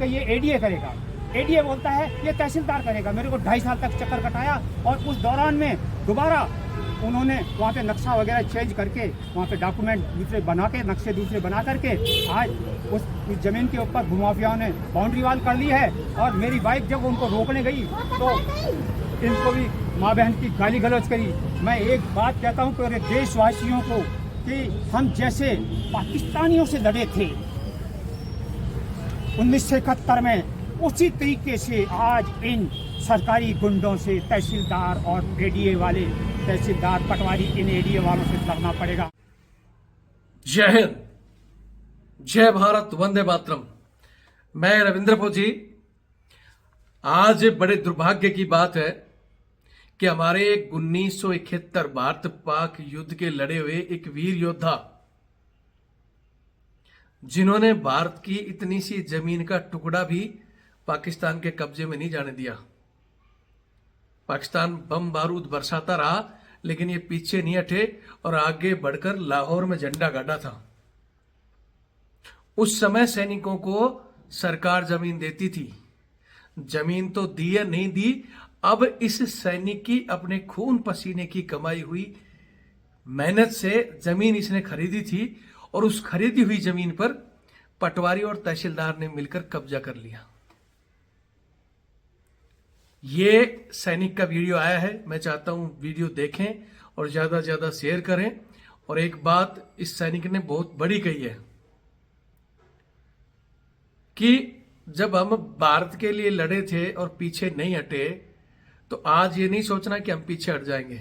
कि ये एडीए करेगा। एडीए बोलता है ये तहसीलदार करेगा। मेरे को 2.5 साल तक चक्कर कटाया और उस दौरान में दोबारा उन्होंने वहाँ पे नक्शा वगैरह चेंज करके वहाँ पे डॉक्यूमेंट दूसरे बना के, नक्शे दूसरे बना करके आज उस ज़मीन के ऊपर भूमाफियाओं ने बाउंड्री वाल कर ली है। और मेरी वाइफ जब उनको रोकने गई तो इनको भी माँ बहन की गाली गलौज करी। मैं एक बात कहता हूँ पूरे देशवासियों को कि हम जैसे पाकिस्तानियों से लड़े थे 1971 में, उसी तरीके से आज इन सरकारी गुंडों से, तहसीलदार और एडीए वाले, तहसीलदार पटवारी, इन एडीए वालों से लड़ना पड़ेगा। जय हिंद, जय भारत, वंदे मातरम। मैं रविंद्र फौजी। आज बड़े दुर्भाग्य की बात है कि हमारे 1971 भारत पाक युद्ध के लड़े हुए एक वीर योद्धा, जिन्होंने भारत की इतनी सी जमीन का टुकड़ा भी पाकिस्तान के कब्जे में नहीं जाने दिया। पाकिस्तान बम बारूद बरसाता रहा, लेकिन ये पीछे नहीं हटे और आगे बढ़कर लाहौर में झंडा गाड़ा था। उस समय सैनिकों को सरकार जमीन देती थी। जमीन तो दी है, नहीं दी। अब इस सैनिक की अपने खून पसीने की कमाई हुई मेहनत से जमीन इसने खरीदी थी और उस खरीदी हुई जमीन पर पटवारी और तहसीलदार ने मिलकर कब्जा कर लिया। ये सैनिक का वीडियो आया है। मैं चाहता हूं वीडियो देखें और ज्यादा से ज्यादा शेयर करें। और एक बात इस सैनिक ने बहुत बड़ी कही है कि जब हम भारत के लिए लड़े थे और पीछे नहीं हटे, तो आज ये नहीं सोचना कि हम पीछे हट जाएंगे।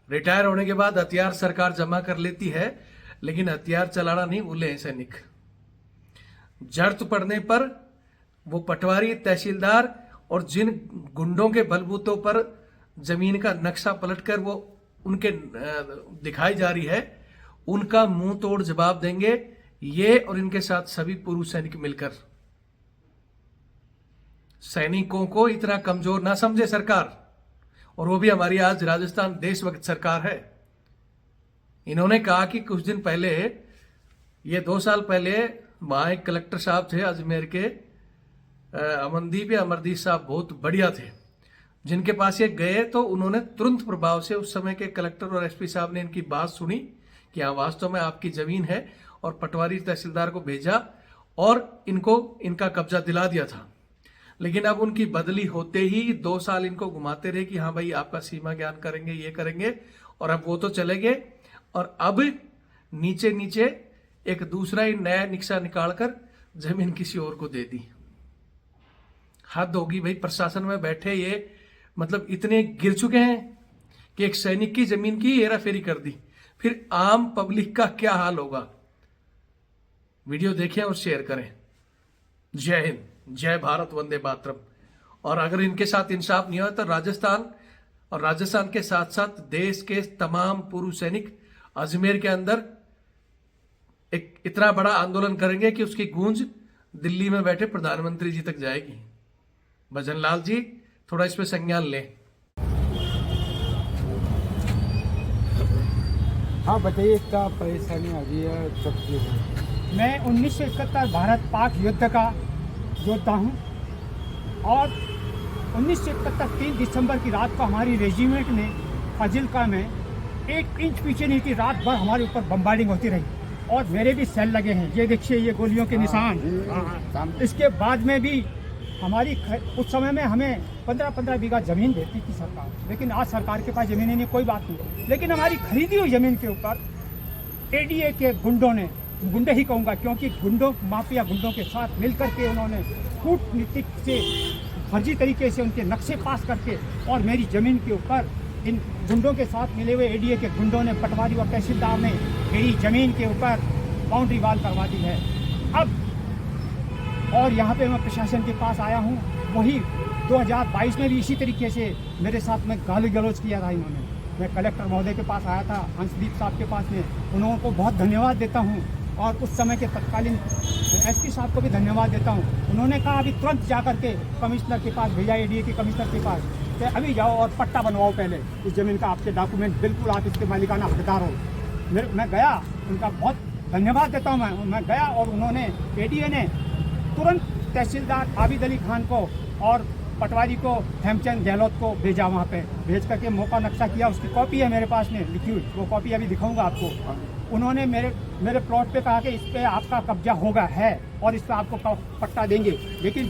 रिटायर होने के बाद हथियार सरकार जमा कर लेती है, लेकिन हथियार चलाना नहीं भूले हैं सैनिक। जरूरत पड़ने पर वो पटवारी, तहसीलदार और जिन गुंडों के बलबूतों पर जमीन का नक्शा पलटकर वो उनके दिखाई जा रही है, उनका मुंह तोड़ जवाब देंगे ये और इनके साथ सभी पूर्व सैनिक मिलकर। सैनिकों को इतना कमजोर ना समझे सरकार, और वो भी हमारी आज राजस्थान देशभक्त सरकार है। इन्होंने कहा कि कुछ दिन पहले, ये 2 साल पहले, वहां एक कलेक्टर साहब थे अजमेर के, अमनदीप या अमरदीप साहब, बहुत बढ़िया थे, जिनके पास ये गए तो उन्होंने तुरंत प्रभाव से उस समय के कलेक्टर और एसपी साहब ने इनकी बात सुनी कि हाँ वास्तव में आपकी जमीन है, और पटवारी तहसीलदार को भेजा और इनको इनका कब्जा दिला दिया था। लेकिन अब उनकी बदली होते ही 2 साल इनको घुमाते रहे कि हाँ भाई आपका सीमा ज्ञान करेंगे, ये करेंगे, और अब वो तो चले गए। और अब नीचे नीचे एक दूसरा ही नया नक्शा निकालकर जमीन किसी और को दे दी। हद होगी भाई, प्रशासन में बैठे ये मतलब इतने गिर चुके हैं कि एक सैनिक की जमीन की हेराफेरी कर दी, फिर आम पब्लिक का क्या हाल होगा। वीडियो देखें और शेयर करें। जय हिंद, जय भारत, वंदे मातरम। और अगर इनके साथ इंसाफ नहीं हुआ तो राजस्थान के साथ साथ देश के तमाम पूर्व सैनिक अजमेर के अंदर एक इतना बड़ा आंदोलन करेंगे कि उसकी गूंज दिल्ली में बैठे प्रधानमंत्री जी तक जाएगी। भजन लाल जी, थोड़ा इस पे संज्ञान लें। हाँ बताइए, क्या परेशानी आ गई है? सब चीज़ है। मैं 1971 भारत पाक युद्ध का योद्धा हूँ और 1971 3 दिसंबर की रात को हमारी रेजिमेंट ने फाजिल्का में 1 इंच पीछे नहीं थी। रात भर हमारे ऊपर बम्बार्डिंग होती रही और मेरे भी सेल लगे हैं, ये देखिए, ये गोलियों के निशान। इसके बाद में भी हमारी उस समय में हमें 15-15 बीघा जमीन देती थी सरकार, लेकिन आज सरकार के पास जमीन नहीं, कोई बात नहीं। लेकिन हमारी खरीदी हुई जमीन के ऊपर एडीए के गुंडों ने, गुंडे ही कहूँगा क्योंकि गुंडों, माफिया गुंडों के साथ मिलकर के उन्होंने कूटनीतिक से फर्जी तरीके से उनके नक्शे पास करके और मेरी ज़मीन के ऊपर इन गुंडों के साथ मिले हुए एडीए के गुंडों ने, पटवारी और तहसीलदार ने मेरी ज़मीन के ऊपर बाउंड्री वाल करवा दी है। अब और यहाँ पे मैं प्रशासन के पास आया हूँ, वही 2022 में भी इसी तरीके से मेरे साथ में गाली गलौज किया था इन्होंने। मैं कलेक्टर महोदय के पास आया था, हंसदीप साहब के पास में, उन्होंने को बहुत धन्यवाद देता हूँ और उस समय के तत्कालीन एसपी साहब को भी धन्यवाद देता हूँ। उन्होंने कहा अभी तुरंत जा करके कमिश्नर के पास भेजा, एडीए के कमिश्नर के पास, कि अभी जाओ और पट्टा बनवाओ पहले इस ज़मीन का, आपके डॉक्यूमेंट बिल्कुल आप इसके मालिकाना हकदार हो। मैं गया, उनका बहुत धन्यवाद देता हूँ। मैं गया और उन्होंने, एडीए ने तुरंत तहसीलदार आबिद अली खान को और पटवारी को हेमचंद गहलोत को भेजा, वहाँ पे भेज करके मौका नक्शा किया। उसकी कॉपी है मेरे पास में लिखी हुई, वो कॉपी अभी दिखाऊंगा आपको। उन्होंने मेरे प्लॉट पे कहा कि इस पे आपका कब्जा होगा है और इस पे आपको पट्टा देंगे, लेकिन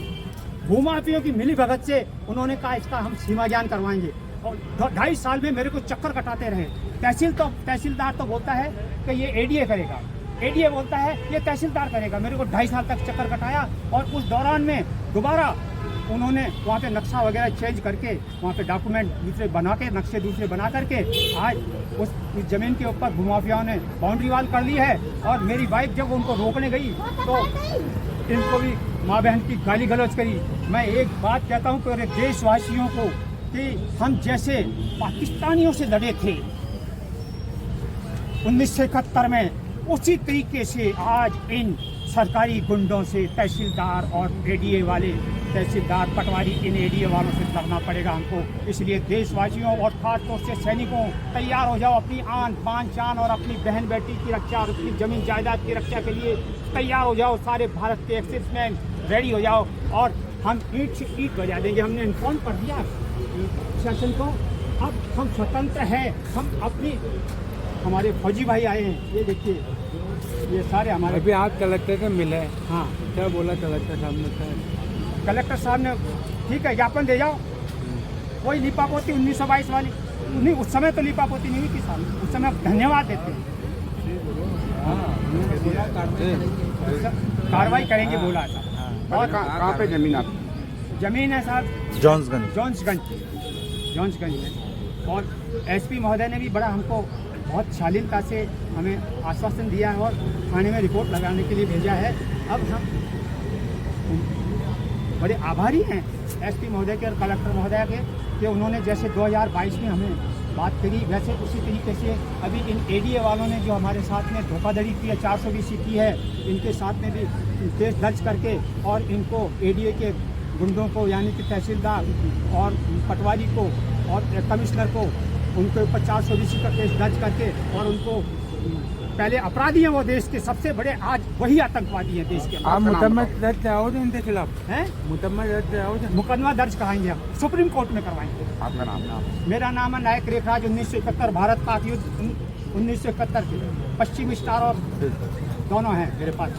भूमाफियों की मिली भगत से उन्होंने कहा इसका हम सीमा ज्ञान करवाएंगे। और 2.5 साल में मेरे को चक्कर कटाते रहे। तहसीलदार तो बोलता है कि ये एडीए करेगा, एडीए बोलता है ये तहसीलदार करेगा। मेरे को 2.5 साल तक चक्कर कटाया और उस दौरान में दोबारा उन्होंने वहाँ पे नक्शा वगैरह चेंज करके वहाँ पे डॉक्यूमेंट दूसरे बना के, नक्शे दूसरे बना करके आज उस ज़मीन के ऊपर भूमाफियाओं ने बाउंड्री वाल कर ली है। और मेरी वाइफ जब उनको रोकने गई तो इनको भी माँ बहन की गाली गलौज करी। मैं एक बात कहता हूँ पूरे देशवासियों को कि हम जैसे पाकिस्तानियों से लड़े थे 1971 में, उसी तरीके से आज इन सरकारी गुंडों से, तहसीलदार और एडीए वाले, तहसीलदार पटवारी, इन एडीए वालों से लड़ना पड़ेगा हमको। इसलिए देशवासियों और खासतौर से सैनिकों, तैयार हो जाओ अपनी आन बान शान और अपनी बहन बेटी की रक्षा और अपनी जमीन जायदाद की रक्षा के लिए तैयार हो जाओ। सारे भारत के एक्सिसमैन रेडी हो जाओ और हम ईंट से ईंट बजा देंगे। हमने इन्फॉर्म कर दिया शासन को, अब हम स्वतंत्र हैं। हम अपनी, हमारे फौजी भाई आए हैं, ये देखिए, ये सारे हमारे। अभी आप कलेक्टर से मिले? हाँ। क्या बोला कलेक्टर साहब ने? कलेक्टर साहब ने ठीक है ज्ञापन दे जाओ। वही लिपापोती 1922 वाली, नहीं उस समय तो लिपापोती नहीं हुई थी साहब, उस समय धन्यवाद देते हैं। कार्रवाई करेंगे बोला था। और कहाँ पे जमीन आपकी? जमीन है साहब जॉन्सगंज में। और एसपी महोदय ने भी बड़ा हमको बहुत शालीनता से हमें आश्वासन दिया है और थाने में रिपोर्ट लगाने के लिए भेजा है। अब हम बड़े आभारी हैं एसपी महोदय के और कलेक्टर महोदय के कि उन्होंने जैसे 2022 में हमें बात करी, वैसे उसी तरीके से अभी इन एडीए वालों ने जो हमारे साथ में धोखाधड़ी की है, 420 की है, इनके साथ में भी केस दर्ज करके और इनको एडीए के गुंडों को यानी कि तहसीलदार और पटवारी को और कमिश्नर को उनके ऊपर 420 का केस दर्ज करके और उनको पहले अपराधी हैं वो देश के सबसे बड़े, आज वही आतंकवादी हैं देश के। आप मुकदमा दर्ज कराओगे इनके खिलाफ? हैं मुकदमा दर्ज कराओगे? मुकदमा दर्ज कराएंगे हम, सुप्रीम कोर्ट में करवाएंगे। आपका नाम? मेरा नाम है नायक रेखराज। 1971 भारत पाक युद्ध 1971 के पश्चिमी स्टार और दोनों हैं मेरे पास।